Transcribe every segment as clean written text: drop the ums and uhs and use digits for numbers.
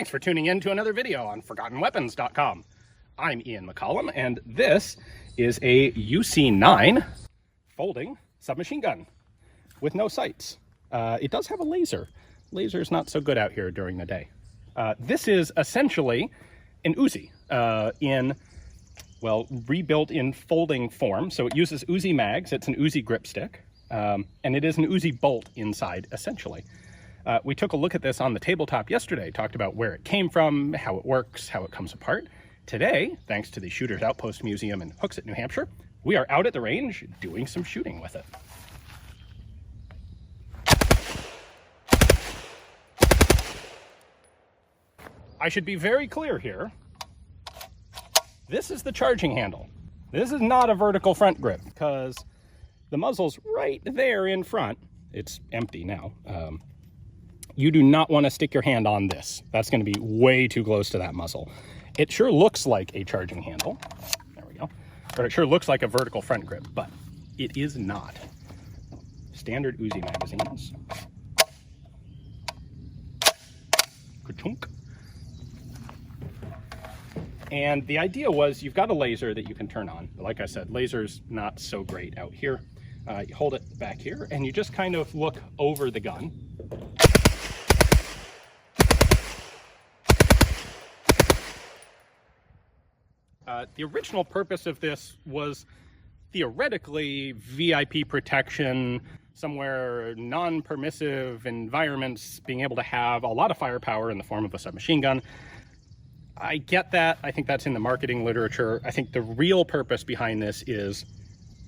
Thanks for tuning in to another video on ForgottenWeapons.com. I'm Ian McCollum, and this is a UC-9 folding submachine gun with no sights. It does have a laser. Laser's not so good out here during the day. This is essentially an Uzi rebuilt in folding form. So it uses Uzi mags. It's an Uzi grip stick, and it is an Uzi bolt inside, essentially. We took a look at this on the tabletop yesterday, talked about where it came from, how it works, how it comes apart. Today, thanks to the Shooter's Outpost Museum in Hooksett, New Hampshire, we are out at the range doing some shooting with it. I should be very clear here. This is the charging handle. This is not a vertical front grip because the muzzle's right there in front. It's empty now. You do not want to stick your hand on this. That's going to be way too close to that muzzle. It sure looks like a charging handle. There we go. Or it sure looks like a vertical front grip, but it is not. Standard Uzi magazines. Ka-chunk. And the idea was you've got a laser that you can turn on. Like I said, laser's not so great out here. You hold it back here and you just kind of look over the gun. The original purpose of this was theoretically VIP protection, somewhere non-permissive environments, being able to have a lot of firepower in the form of a submachine gun. I get that. I think that's in the marketing literature. I think the real purpose behind this is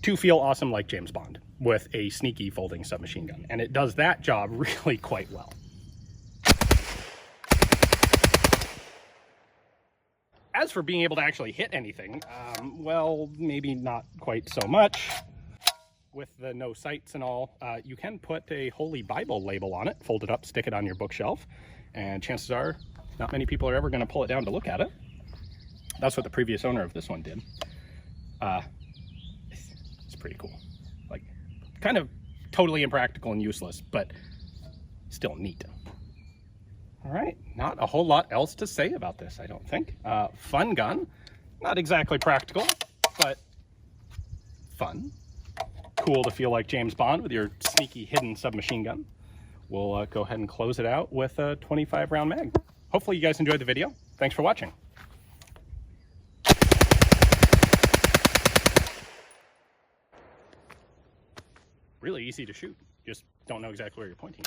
to feel awesome like James Bond with a sneaky folding submachine gun. And it does that job really quite well. As for being able to actually hit anything, well, maybe not quite so much. With the no sights and all, you can put a Holy Bible label on it, fold it up, stick it on your bookshelf, and chances are not many people are ever going to pull it down to look at it. That's what the previous owner of this one did. It's pretty cool. Like, kind of totally impractical and useless, but still neat. All right, not a whole lot else to say about this, I don't think. Fun gun, not exactly practical, but fun. Cool to feel like James Bond with your sneaky hidden submachine gun. We'll go ahead and close it out with a 25 round mag. Hopefully you guys enjoyed the video. Thanks for watching. Really easy to shoot, just don't know exactly where you're pointing.